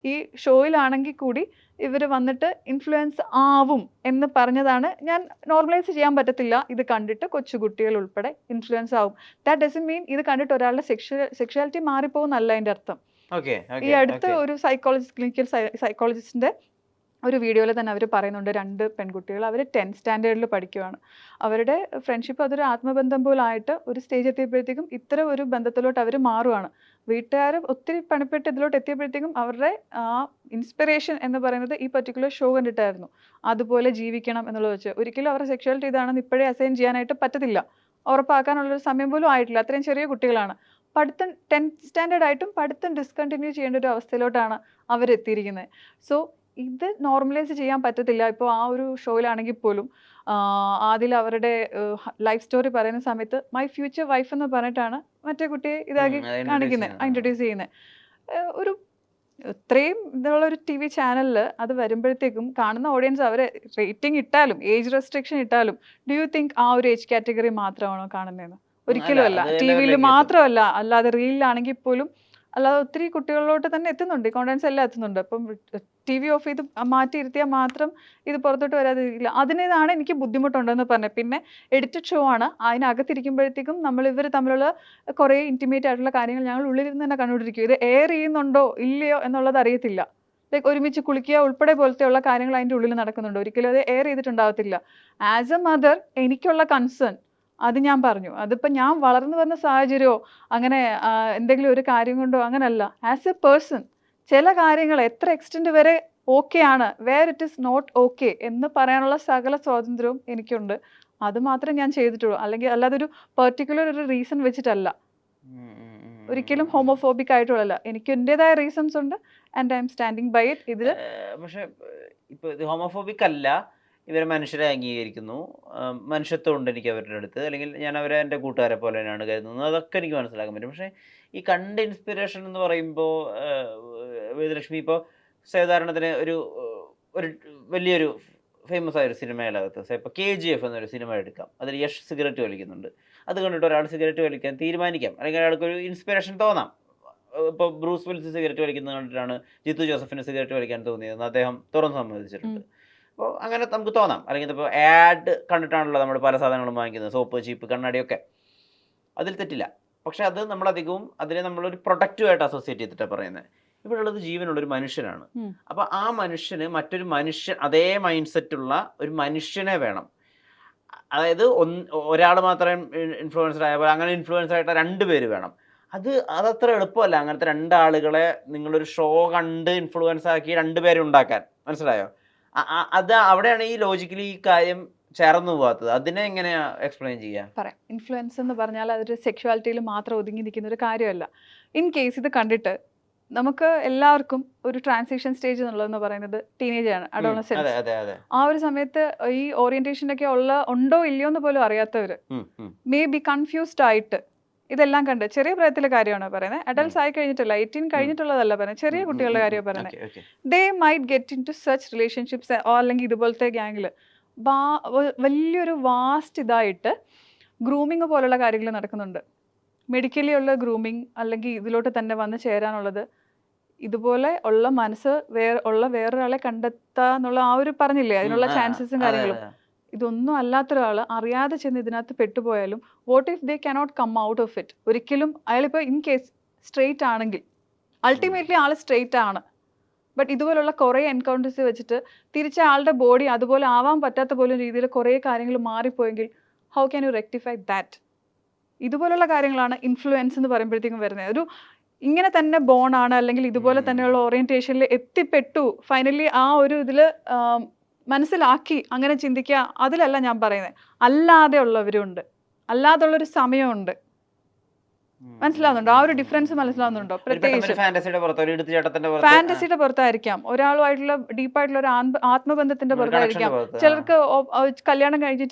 ഈ ഷോയിലാണെങ്കിൽ കൂടി ഇവർ വന്നിട്ട് ഇൻഫ്ലുവൻസ് ആവും എന്ന് പറഞ്ഞതാണ്. ഞാൻ നോർമലൈസ് ചെയ്യാൻ പറ്റത്തില്ല. ഇത് കണ്ടിട്ട് കൊച്ചുകുട്ടികൾ ഉൾപ്പെടെ ഇൻഫ്ലുവൻസ് ആവും. ദാറ്റ് ഡസൻറ്റ് മീൻ ഇത് കണ്ടിട്ട് ഒരാളുടെ സെക്ഷുവാലിറ്റി മാറിപ്പോകുന്നല്ല അതിൻ്റെ അർത്ഥം. ഈ അടുത്ത ഒരു ക്ലിനിക്കൽ സൈക്കോളജിസ്റ്റിന്റെ ഒരു വീഡിയോയിൽ തന്നെ അവർ പറയുന്നുണ്ട്, 2 പെൺകുട്ടികൾ അവർ 10th സ്റ്റാൻഡേർഡിൽ പഠിക്കുകയാണ്. അവരുടെ ഫ്രണ്ട്ഷിപ്പ് അതൊരു ആത്മബന്ധം പോലായിട്ട് ഒരു സ്റ്റേജ് എത്തിയപ്പോഴത്തേക്കും ഇത്തരം ഒരു ബന്ധത്തിലോട്ട് അവർ മാറുകയാണ്. വീട്ടുകാർ ഒത്തിരി പണിപ്പെട്ട് ഇതിലോട്ട് എത്തിയപ്പോഴത്തേക്കും അവരുടെ ഇൻസ്പിറേഷൻ എന്ന് പറയുന്നത് ഈ പർട്ടിക്കുലർ ഷോ കണ്ടിട്ടായിരുന്നു. അതുപോലെ ജീവിക്കണം എന്നുള്ളത് വെച്ച് ഒരിക്കലും അവരുടെ സെക്ഷുവാലിറ്റി ഇതാണെന്ന് ഇപ്പോഴേ അസൈൻ ചെയ്യാനായിട്ട് പറ്റത്തില്ല. ഉറപ്പാക്കാനുള്ളൊരു സമയം പോലും ആയിട്ടില്ല. അത്രയും ചെറിയ കുട്ടികളാണ്. പഠിത്തം 10th സ്റ്റാൻഡേർഡ് ആയിട്ടും പഠിത്തം ഡിസ്കണ്ടിന്യൂ ചെയ്യേണ്ട ഒരു അവസ്ഥയിലോട്ടാണ് അവരെത്തിയിരിക്കുന്നത്. സോ ഇത് നോർമലൈസ് ചെയ്യാൻ പറ്റത്തില്ല. ഇപ്പോൾ ആ ഒരു ഷോയിലാണെങ്കിൽ പോലും അതിൽ അവരുടെ ലൈഫ് സ്റ്റോറി പറയുന്ന സമയത്ത് മൈ ഫ്യൂച്ചർ വൈഫ് എന്ന് പറഞ്ഞിട്ടാണ് മറ്റേ കുട്ടിയെ ഇതാക്കി കാണിക്കുന്നത്, ഇൻട്രൊഡ്യൂസ് ചെയ്യുന്നത്. ഒരു ഇത്രയും ഇതുള്ള ഒരു TV ചാനലിൽ അത് വരുമ്പോഴത്തേക്കും കാണുന്ന ഓഡിയൻസ് അവരെ റേറ്റിംഗ് ഇട്ടാലും ഏജ് റെസ്ട്രിക്ഷൻ ഇട്ടാലും ഡു യു തിങ്ക് ആ ഒരു ഏജ് കാറ്റഗറി മാത്രമാണോ കാണുന്നതെന്ന്? ഒരിക്കലും അല്ല. TV മാത്രമല്ല, അല്ലാതെ റീലിലാണെങ്കിൽ പോലും അല്ലാതെ ഒത്തിരി കുട്ടികളിലോട്ട് തന്നെ എത്തുന്നുണ്ട്. ഈ കോണ്ടന്റ്സ് എല്ലാം എത്തുന്നുണ്ട്. അപ്പം TV ഓഫ് ചെയ്ത് മാറ്റിയിരുത്തിയാൽ മാത്രം ഇത് പുറത്തോട്ട് വരാതിരിക്കില്ല. അതിനേതാണ് എനിക്ക് ബുദ്ധിമുട്ടുണ്ടെന്ന് പറഞ്ഞത്. പിന്നെ എഡിറ്റഡ് ഷോ ആണ്. അതിനകത്തിരിക്കുമ്പോഴത്തേക്കും ഇവർ തമ്മിലുള്ള കുറേ ഇൻറ്റിമേറ്റ് ആയിട്ടുള്ള കാര്യങ്ങൾ ഞങ്ങൾ ഉള്ളിലിരുന്ന് തന്നെ കണ്ടുകൊണ്ടിരിക്കും. ഇത് എയർ ചെയ്യുന്നുണ്ടോ ഇല്ലയോ എന്നുള്ളത് അറിയത്തില്ല. ലൈക്ക് ഒരുമിച്ച് കുളിക്കുക ഉൾപ്പെടെ പോലത്തെയുള്ള കാര്യങ്ങൾ അതിൻ്റെ ഉള്ളിൽ നടക്കുന്നുണ്ട്. ഒരിക്കലും അത് എയർ ചെയ്തിട്ടുണ്ടാവത്തില്ല. ആസ് എ മദർ എനിക്കുള്ള കൺസേൺ അത് ഞാൻ പറഞ്ഞു. അതിപ്പോൾ ഞാൻ വളർന്നു വന്ന സാഹചര്യമോ അങ്ങനെ എന്തെങ്കിലും ഒരു കാര്യം കൊണ്ടോ അങ്ങനല്ല. ആസ് എ പേഴ്സൺ ചില കാര്യങ്ങൾ എത്ര എക്സ്റ്റെൻഡ് വരെ ഓക്കെ ആണ്, where it is not okay എന്ന് പറയാനുള്ള സകല സ്വാതന്ത്ര്യവും എനിക്കുണ്ട്. അത് മാത്രമേ ഞാൻ ചെയ്തിട്ടുള്ളൂ. അല്ലെങ്കിൽ അല്ലാതെ ഒരു പെർട്ടിക്കുലർ ഒരു റീസൺ വെച്ചിട്ടല്ല. ഒരിക്കലും ഹോമോഫോബിക് ആയിട്ടുള്ളതല്ല. എനിക്ക് എൻ്റെതായ റീസൺസ് ഉണ്ട് and I'm standing by it. ഇതിൽ പക്ഷെ ഇപ്പൊ ഇത് ഹോമോഫോബിക് അല്ല, ഇവരെ മനുഷ്യരെ അംഗീകരിക്കുന്നു, മനുഷ്യത്വം ഉണ്ട് എനിക്ക് അവരുടെ അടുത്ത്, അല്ലെങ്കിൽ ഞാൻ അവരെ എൻ്റെ കൂട്ടുകാരെ പോലെ തന്നെയാണ് കരുതുന്നത്, അതൊക്കെ എനിക്ക് മനസ്സിലാക്കാൻ പറ്റും. പക്ഷേ ഈ കണ്ട് ഇൻസ്പിറേഷൻ എന്ന് പറയുമ്പോൾ വേദലക്ഷ്മി ഇപ്പോൾ സാധാരണത്തിന് ഒരു ഒരു വലിയൊരു ഫേമസ് ആയ ഒരു സിനിമയിലകത്ത് ഇപ്പോൾ KGF എന്നൊരു സിനിമ എടുക്കാം. അതിൽ യഷ് സിഗരറ്റ് വലിക്കുന്നുണ്ട്. അത് കണ്ടിട്ട് ഒരാൾ സിഗരറ്റ് വലിക്കാൻ തീരുമാനിക്കാം, അല്ലെങ്കിൽ അയാൾക്കൊരു ഇൻസ്പിറേഷൻ തോന്നാം. ഇപ്പോൾ ബ്രൂസ് വിൽസ് സിഗരറ്റ് വലിക്കുന്നത് കണ്ടിട്ടാണ് ജിത്തു ജോസഫിന് സിഗരറ്റ് വലിക്കാൻ തോന്നിയതെന്ന് അദ്ദേഹം തുറന്ന് സമ്മതിച്ചിട്ടുണ്ട്. അപ്പോൾ അങ്ങനെ നമുക്ക് തോന്നാം. അല്ലെങ്കിൽ ഇപ്പോൾ ആഡ് കണ്ടിട്ടാണല്ലോ നമ്മൾ പല സാധനങ്ങളും വാങ്ങിക്കുന്നത്, സോപ്പ്, ചീപ്പ്, കണ്ണാടിയൊക്കെ. അതിൽ തെറ്റില്ല. പക്ഷെ അത് നമ്മളധികവും അതിനെ നമ്മളൊരു പ്രൊഡക്റ്റുമായിട്ട് അസോസിയേറ്റ് ചെയ്തിട്ടാണ് പറയുന്നത്. ഇവിടെ ഉള്ളത് ജീവനുള്ളൊരു മനുഷ്യനാണ്. അപ്പോൾ ആ മനുഷ്യന് മറ്റൊരു മനുഷ്യൻ അതേ മൈൻഡ് സെറ്റുള്ള ഒരു മനുഷ്യനെ വേണം. അതായത് ഒരാൾ മാത്രം ഇൻഫ്ലുവൻസർ ആയ പോലെ അങ്ങനെ ഇൻഫ്ലുവൻസർ ആയിട്ട് 2 പേര് വേണം. അതത്ര എളുപ്പമല്ല. അങ്ങനത്തെ 2 ആളുകളെ നിങ്ങളൊരു ഷോ കണ്ട് ഇൻഫ്ലുവൻസ് ആക്കി 2 പേരെ ഉണ്ടാക്കാൻ. മനസ്സിലായോ? അത് അവിടെയാണ് ഈ ലോജിക്കലി ഈ കാര്യം ചേർന്നു പോകാത്തത്. അതിനെ എങ്ങനെയാ എക്സ്പ്ലെയിൻ ചെയ്യാം? പറയാം. ഇൻഫ്ലുവൻസ് എന്ന് പറഞ്ഞാൽ അതൊരു സെക്ഷുവാലിറ്റിയിൽ മാത്രം ഒതുങ്ങി നിൽക്കുന്ന ഒരു കാര്യമല്ല. ഇൻ കേസ് ഇത് കണ്ടിട്ട് നമുക്ക് എല്ലാവർക്കും ഒരു ട്രാൻസിഷൻ സ്റ്റേജ് എന്നുള്ളതെന്ന് പറയുന്നത് ടീനേജ് ആണ്, അഡോളസെൻസ്. ആ ഒരു സമയത്ത് ഈ ഓറിയന്റേഷനൊക്കെ ഉണ്ടോ ഇല്ലയോ എന്ന് പോലും അറിയാത്തവർ മേ ബി കൺഫ്യൂസ്ഡ് ആയിട്ട് ഇതെല്ലാം കണ്ട് ചെറിയ പ്രായത്തിലെ കാര്യമാണ് പറയുന്നത്. അഡൽട്സ് ആയി കഴിഞ്ഞിട്ടല്ല, 18 കഴിഞ്ഞിട്ടുള്ളതല്ല പറയുന്നത്, ചെറിയ കുട്ടികളുടെ കാര്യമാണ് പറയുന്നത്. They might get into such relationships അല്ലെങ്കിൽ ഇതുപോലത്തെ ഗ്യാങ്ങിൽ വലിയൊരു വാസ്റ്റ് ഇതായിട്ട് ഗ്രൂമിങ് പോലുള്ള കാര്യങ്ങൾ നടക്കുന്നുണ്ട്. മെഡിക്കലി ഉള്ള ഗ്രൂമിങ് അല്ലെങ്കിൽ ഇതിലോട്ട് തന്നെ വന്ന് ചേരാനുള്ളത്, ഇതുപോലെ ഉള്ള മനസ്സ് വേറൊരാളെ കണ്ടെത്താന്നുള്ള ആ ഒരു പറഞ്ഞില്ലേ അതിനുള്ള ചാൻസസും കാര്യങ്ങളും. ഇതൊന്നും അല്ലാത്തൊരാൾ അറിയാതെ ചെന്ന് ഇതിനകത്ത് പെട്ടുപോയാലും what if they cannot come out of it? ഒരിക്കലും അയാളിപ്പോൾ ഇൻ കേസ് സ്ട്രെയിറ്റ് ആണെങ്കിൽ അൾട്ടിമേറ്റ്ലി ആൾ സ്ട്രെയിറ്റ് ആണ്, ബട്ട് ഇതുപോലുള്ള കുറേ എൻകൗണ്ടേഴ്സ് വെച്ചിട്ട് തിരിച്ച ആളുടെ ബോഡി അതുപോലെ ആവാൻ പറ്റാത്ത പോലും രീതിയിൽ കുറേ കാര്യങ്ങൾ മാറിപ്പോയെങ്കിൽ how can you rectify that? ഇതുപോലുള്ള കാര്യങ്ങളാണ് ഇൻഫ്ലുവൻസ് എന്ന് പറയുമ്പോഴത്തേക്കും വരുന്നത്. ഒരു ഇങ്ങനെ തന്നെ ബോൺ ആണ് അല്ലെങ്കിൽ ഇതുപോലെ തന്നെയുള്ള ഓറിയന്റേഷനിൽ എത്തിപ്പെട്ടു ഫൈനലി ആ ഒരു ഇതിൽ മനസ്സിലാക്കി അങ്ങനെ ചിന്തിക്കുക, അതിലല്ല ഞാൻ പറയുന്നത്. അല്ലാതെ ഉള്ളവരുണ്ട്, അല്ലാതുള്ളൊരു സമയമുണ്ട്. മനസ്സിലാവുന്നുണ്ടോ? ആ ഒരു ഡിഫറൻസ് മനസ്സിലാവുന്നുണ്ടോ? പ്രത്യേകിച്ച് ഫാന്റസിയുടെ പുറത്തായിരിക്കാം, ഒരാളുമായിട്ടുള്ള ഡീപ്പായിട്ടുള്ള ഒരു ആത്മബന്ധത്തിന്റെ പുറത്തായിരിക്കാം, ചിലർക്ക് കല്യാണം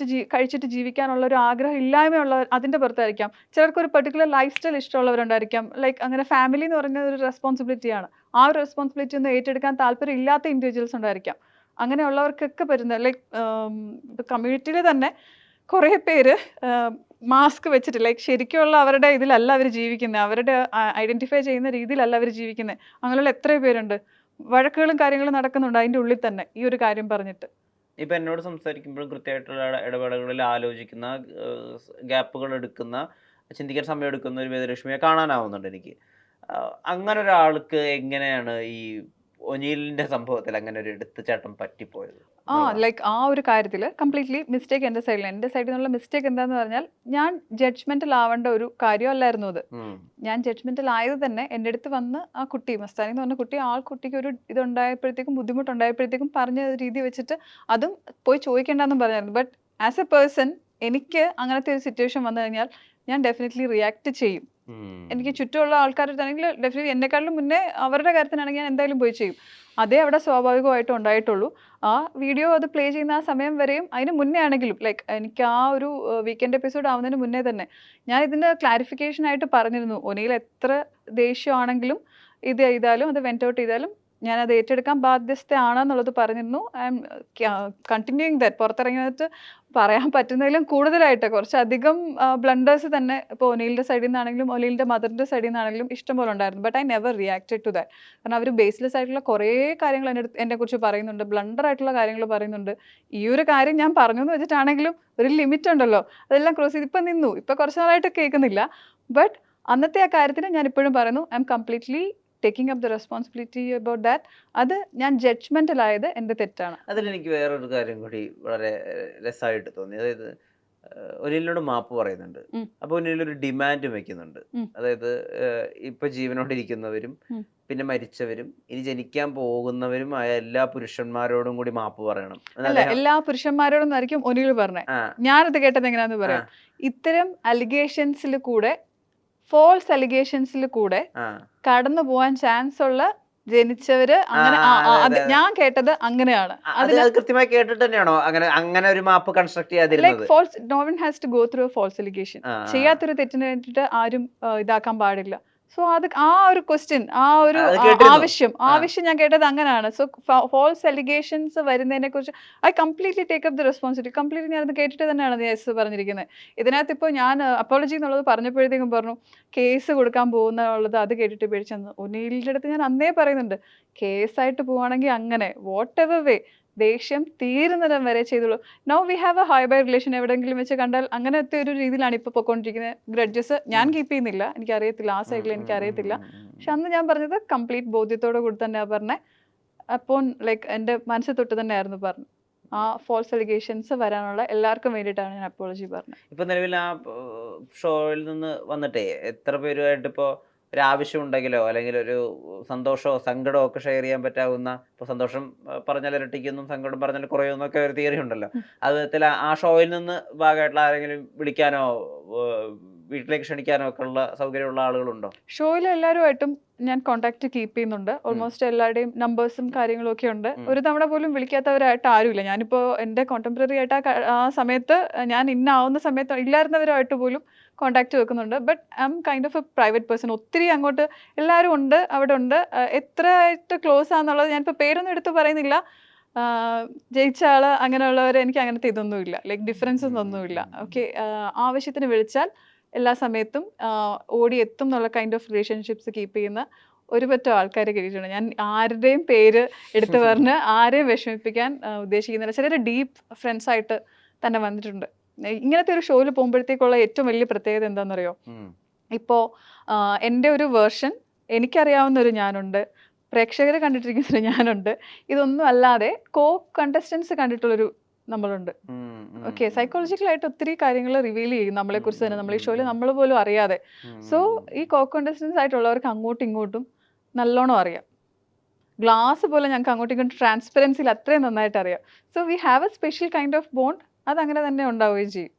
കഴിച്ചിട്ട് ജീവിക്കാനുള്ള ഒരു ആഗ്രഹം ഇല്ലായ്മയുള്ള അതിന്റെ പുറത്തായിരിക്കാം, ചിലർക്ക് ഒരു പെർട്ടിക്കുലർ ലൈഫ് സ്റ്റൈൽ ഇഷ്ടമുള്ളവരുണ്ടായിരിക്കാം. ലൈക്ക് അങ്ങനെ ഫാമിലി എന്ന് പറയുന്നത് ഒരു റെസ്പോൺസിബിലിറ്റിയാണ്. ആ ഒരു റെസ്പോൺസിബിലിറ്റി ഒന്ന് ഏറ്റെടുക്കാൻ താല്പര്യം ഇല്ലാത്ത ഇൻഡിവിജ്വൽസ് ഉണ്ടായിരിക്കാം. അങ്ങനെയുള്ളവർക്കൊക്കെ പറ്റുന്നത് ലൈക്ക് കമ്മ്യൂണിറ്റിയിൽ തന്നെ കുറേ പേര് മാസ്ക് വെച്ചിട്ട് ലൈക്ക് ശരിക്കുള്ള അവരുടെ ഇതിലല്ല അവർ ജീവിക്കുന്നത്, അവരുടെ ഐഡന്റിഫൈ ചെയ്യുന്ന രീതിയിലല്ല അവർ ജീവിക്കുന്നത്. അങ്ങനെയുള്ള എത്രയോ പേരുണ്ട്. വഴക്കുകളും കാര്യങ്ങളും നടക്കുന്നുണ്ട് അതിൻ്റെ ഉള്ളിൽ തന്നെ ഈ ഒരു കാര്യം പറഞ്ഞിട്ട്. ഇപ്പൊ എന്നോട് സംസാരിക്കുമ്പോഴും കൃത്യമായിട്ടുള്ള ഇടപെടലുകളിൽ ആലോചിക്കുന്ന, ഗ്യാപ്പുകൾ എടുക്കുന്ന, ചിന്തിക്കാൻ സമയം എടുക്കുന്ന ഒരു വേദലക്ഷ്മിയെ കാണാനാവുന്നുണ്ട് എനിക്ക്. അങ്ങനെ ഒരാൾക്ക് എങ്ങനെയാണ് ഈ ഒനീലിന്റെ സംഭവത്തിൽ അങ്ങനെ ഒരു എടുത്തുചാട്ടം പറ്റിപ്പോയത്? ലൈക്ക് ആ ഒരു കാര്യത്തിൽ കംപ്ലീറ്റ്ലി മിസ്റ്റേക്ക് എൻ്റെ സൈഡിൽ. എൻ്റെ സൈഡിൽ നിന്നുള്ള മിസ്റ്റേക്ക് എന്താന്ന് പറഞ്ഞാൽ ഞാൻ ജഡ്ജ്മെന്റൽ ആവേണ്ട ഒരു കാര്യമല്ലായിരുന്നു അത്. ഞാൻ ജഡ്ജ്മെന്റൽ ആയത് തന്നെ എൻ്റെ അടുത്ത് വന്ന് ആ കുട്ടി മസ്താനി എന്ന് പറഞ്ഞ കുട്ടി, ആ കുട്ടിക്ക് ഒരു ഇതുണ്ടായപ്പോഴത്തേക്കും ബുദ്ധിമുട്ടുണ്ടായപ്പോഴത്തേക്കും പറഞ്ഞ രീതി വെച്ചിട്ട് അതും പോയി ചോദിക്കേണ്ടെന്നും പറഞ്ഞായിരുന്നു. ബട്ട് ആസ് എ പേഴ്സൺ എനിക്ക് അങ്ങനത്തെ ഒരു സിറ്റുവേഷൻ വന്നു കഴിഞ്ഞാൽ ഞാൻ ഡെഫിനറ്റ്ലി റിയാക്ട് ചെയ്യും. എനിക്ക് ചുറ്റുമുള്ള ആൾക്കാരാണെങ്കിൽ ഡെഫിനറ്റ്ലി എന്നെക്കാളും മുന്നേ അവരുടെ കാര്യത്തിനാണെങ്കിൽ ഞാൻ എന്തായാലും പോയി ചെയ്യും. അതേ അവിടെ സ്വാഭാവികമായിട്ടും ഉണ്ടായിട്ടുള്ളൂ. ആ വീഡിയോ അത് പ്ലേ ചെയ്യുന്ന ആ സമയം വരെയും അതിന് മുന്നേ ആണെങ്കിലും ലൈക്ക് എനിക്ക് ആ ഒരു വീക്കെൻഡ് എപ്പിസോഡ് ആവുന്നതിന് മുന്നേ തന്നെ ഞാൻ ഇതിൻ്റെ ക്ലാരിഫിക്കേഷൻ ആയിട്ട് പറഞ്ഞിരുന്നു. ഒനിയിൽ എത്ര ദേഷ്യമാണെങ്കിലും ഇത് ചെയ്താലും അത് വെന്റ് ഔട്ട് ചെയ്താലും ഞാനത് ഏറ്റെടുക്കാൻ ബാധ്യസ്ഥയാണെന്നുള്ളത് പറഞ്ഞിരുന്നു. I M continuing that. പുറത്തിറങ്ങി വന്നിട്ട് പറയാൻ പറ്റുന്നതിലും കൂടുതലായിട്ട് കുറച്ചധികം ബ്ലണ്ടേഴ്സ് തന്നെ ഇപ്പോൾ ഒനീലിൻ്റെ സൈഡിൽ നിന്നാണെങ്കിലും ഒനീലിൻ്റെ മദറിൻ്റെ സൈഡിൽ നിന്നാണെങ്കിലും ഇഷ്ടംപോലെ ഉണ്ടായിരുന്നു. But I never reacted to that. കാരണം അവർ ബേസ്ലെസ് ആയിട്ടുള്ള കുറേ കാര്യങ്ങൾ എന്നെക്കുറിച്ച് പറയുന്നുണ്ട്, ബ്ലണ്ടർ ആയിട്ടുള്ള കാര്യങ്ങൾ പറയുന്നുണ്ട്. ഈ ഒരു കാര്യം ഞാൻ പറഞ്ഞു എന്ന് വെച്ചിട്ടാണെങ്കിലും ഒരു ലിമിറ്റ് ഉണ്ടല്ലോ, അതെല്ലാം ക്രോസ് ചെയ്ത് ഇപ്പം നിന്നു. ഇപ്പം കുറച്ച് നാളായിട്ട് കേൾക്കുന്നില്ല. ബട്ട് അന്നത്തെ ആ കാര്യത്തിന് ഞാൻ ഇപ്പോഴും പറയുന്നു, I am completely taking up the responsibility about that. അത് ഞാൻ ജഡ്ജ്മെന്റൽ ആയത് എൻ്റെ തെറ്റാണ്. അതിലെനിക്ക് വേറൊരു കാര്യം കൂടി വളരെ രസമായിട്ട് തോന്നി. അതായത് ഒനിലിനോട് മാപ്പ് പറയുന്നുണ്ട്. അപ്പോൾ ഒനിലൊരു ഡിമാൻഡ് വെക്കുന്നുണ്ട്. അതായത് ഇപ്പൊ ജീവനോടിരിക്കുന്നവരും പിന്നെ മരിച്ചവരും ഇനി ജനിക്കാൻ പോകുന്നവരുമായ എല്ലാ പുരുഷന്മാരോടും കൂടി മാപ്പ് പറയണം. അല്ല, എല്ലാ പുരുഷന്മാരോടും ആയിരിക്കും ഒനിൽ പറഞ്ഞത്. ഞാനത് കേട്ടത് എങ്ങനെയാന്ന് പറയാം. ഇത്തരം അലിഗേഷൻസിൽ കൂടെ, ഫോൾസ് അലിഗേഷൻസിൽ കൂടെ കടന്നു പോവാൻ ചാൻസ് ഉള്ള ജനിച്ചവര് അങ്ങനെ ഞാൻ കേട്ടത് അങ്ങനെയാണ്. കൃത്യമായി കേട്ടിട്ട് തന്നെയാണോ അങ്ങനെ ഒരു മാപ്പ് കൺസ്ട്രക്ട് ചെയ്യാതിരുന്നത്? False, no one has to go through false allegation. ചെയ്യാത്തൊരു തെറ്റിന് വേണ്ടിയിട്ട് ആരും ഇതാക്കാൻ പാടില്ല. സോ അത് ആ ഒരു ക്വസ്റ്റ്യൻ, ആ ഒരു ആവശ്യം ഞാൻ കേട്ടത് അങ്ങനെയാണ്. സോ ഫോൾസ് അലിഗേഷൻസ് വരുന്നതിനെ കുറിച്ച് I completely take up the responsibility. Completely ഞാനത് കേട്ടിട്ട് തന്നെയാണ് യെസ് പറഞ്ഞിരിക്കുന്നത്. ഇതിനകത്ത് ഇപ്പോൾ ഞാൻ അപ്പോളജി എന്നുള്ളത് പറഞ്ഞപ്പോഴത്തേക്കും പറഞ്ഞു കേസ് കൊടുക്കാൻ പോകുന്നുള്ളത്, അത് കേട്ടിട്ട് പേടിച്ചെന്ന്. ഒനീലിൻ്റെ അടുത്ത് ഞാൻ അന്നേ പറയുന്നുണ്ട്, കേസായിട്ട് പോവുകയാണെങ്കിൽ അങ്ങനെ വാട്ട് എവർ വേ ദേഷ്യം തീരുന്നിടം വരെ ചെയ്തുള്ളൂ. Now we have a hi bye relation. എവിടെയെങ്കിലും വെച്ച് കണ്ടാൽ അങ്ങനത്തെ ഒരു രീതിയിലാണ് ഇപ്പോൾ പൊയ്ക്കൊണ്ടിരിക്കുന്നത്. ഗ്രഡ്ജസ് ഞാൻ കീപ്പ് ചെയ്യുന്നില്ല, എനിക്കറിയത്തില്ല ആ സൈഡിൽ, എനിക്കറിയത്തില്ല. പക്ഷെ അന്ന് ഞാൻ പറഞ്ഞത് കംപ്ലീറ്റ് ബോധ്യത്തോടെ കൂടി തന്നെയാണ് പറഞ്ഞത്. അപ്പോൾ ലൈക്ക് എൻ്റെ മനസ്സിൽ തൊട്ട് തന്നെയായിരുന്നു പറഞ്ഞത്. ആ ഫോൾസ് അലിഗേഷൻസ് വരാനുള്ള എല്ലാവർക്കും വേണ്ടിയിട്ടാണ് ഞാൻ അപ്പോളജി പറഞ്ഞത്. ഇപ്പൊ നിലവിൽ ആ ഷോയിൽ നിന്ന് വന്നിട്ടേ എത്ര പേരുമായിട്ട് ഇപ്പോൾ ഒരു ആവശ്യം ഉണ്ടെങ്കിലോ അല്ലെങ്കിൽ ഒരു സന്തോഷമോ സങ്കടമോ ഒക്കെ ഷെയർ ചെയ്യാൻ പറ്റാവുന്ന, ഇപ്പോൾ സന്തോഷം പറഞ്ഞാൽ ഇരട്ടിക്കുന്നു, സങ്കടം പറഞ്ഞാൽ കുറയുന്നൊക്കെ ഒരു തിയറി ഉണ്ടല്ലോ, അത് വിധത്തിൽ ആ ഷോയിൽ നിന്ന് ഭാഗമായിട്ടുള്ള ആരെങ്കിലും വിളിക്കാനോ വീട്ടിലേക്ക് ക്ഷണിക്കാനോ ഒക്കെ ഉള്ള സൗകര്യമുള്ള ആളുകളുണ്ടോ? ഷോയിൽ എല്ലാവരുമായിട്ടും ഞാൻ കോൺടാക്ട് കീപ്പ് ചെയ്യുന്നുണ്ട്. ഓൾമോസ്റ്റ് എല്ലാവരുടെയും നമ്പേഴ്സും കാര്യങ്ങളും ഒക്കെ ഉണ്ട്. ഒരു തവണ പോലും വിളിക്കാത്തവരായിട്ട് ആരുമില്ല. ഞാനിപ്പോൾ എൻ്റെ കോണ്ടംപററി ആയിട്ട് ആ സമയത്ത് ഞാൻ ഇന്നാവുന്ന സമയത്ത് ഇല്ലായിരുന്നവരുമായിട്ട് പോലും കോൺടാക്ട് വെക്കുന്നുണ്ട്. But I M kind of A private person. ഒത്തിരി അങ്ങോട്ട് എല്ലാവരും ഉണ്ട്, അവിടെ ഉണ്ട്. എത്ര ആയിട്ട് ക്ലോസ് ആണെന്നുള്ളത് ഞാനിപ്പോൾ പേരൊന്നും എടുത്ത് പറയുന്നില്ല. ജയിച്ച ആള് അങ്ങനെയുള്ളവർ, എനിക്ക് അങ്ങനത്തെ ഇതൊന്നുമില്ല, ലൈക്ക് ഡിഫറൻസസ് ഒന്നുമില്ല. ഓക്കെ, ആവശ്യത്തിന് വിളിച്ചാൽ എല്ലാ സമയത്തും ഓടിയെത്തും എന്നുള്ള കൈൻഡ് ഓഫ് റിലേഷൻഷിപ്സ് കീപ്പ് ചെയ്യുന്ന ഒരുപറ്റം ആൾക്കാരെ കിട്ടിയിട്ടുണ്ട്. ഞാൻ ആരുടെയും പേര് എടുത്തു പറഞ്ഞ് ആരെയും വിഷമിപ്പിക്കാൻ ഉദ്ദേശിക്കുന്നില്ല. ചിലർ ഡീപ്പ് ഫ്രണ്ട്സ് ആയിട്ട് തന്നെ വന്നിട്ടുണ്ട്. ഇങ്ങനത്തെ ഒരു ഷോയിൽ പോകുമ്പോഴത്തേക്കുള്ള ഏറ്റവും വലിയ പ്രത്യേകത എന്താണെന്നറിയോ? ഇപ്പോൾ എൻ്റെ ഒരു വേർഷൻ എനിക്കറിയാവുന്ന ഒരു ഞാനുണ്ട്, പ്രേക്ഷകർ കണ്ടിട്ടിരിക്കുന്ന ഞാനുണ്ട്. ഇതൊന്നും അല്ലാതെ കണ്ടസ്റ്റൻസ് കണ്ടിട്ടുള്ളൊരു നമ്മളുണ്ട്. ഓക്കെ, സൈക്കോളജിക്കലായിട്ട് ഒത്തിരി കാര്യങ്ങൾ റിവീൽ ചെയ്യും നമ്മളെ കുറിച്ച് തന്നെ, നമ്മൾ ഈ ഷോയിൽ നമ്മൾ പോലും അറിയാതെ. സോ ഈ കണ്ടസ്റ്റൻസ് ആയിട്ടുള്ളവർക്ക് അങ്ങോട്ടും ഇങ്ങോട്ടും നല്ലോണം അറിയാം. ഗ്ലാസ് പോലെ ഞങ്ങൾക്ക് അങ്ങോട്ടും ഇങ്ങോട്ടും ട്രാൻസ്പെറൻസിയിൽ അത്രയും നന്നായിട്ട് അറിയാം. So we have A special kind of bond. അതങ്ങനെ തന്നെ ഉണ്ടാവുകയും ചെയ്യും.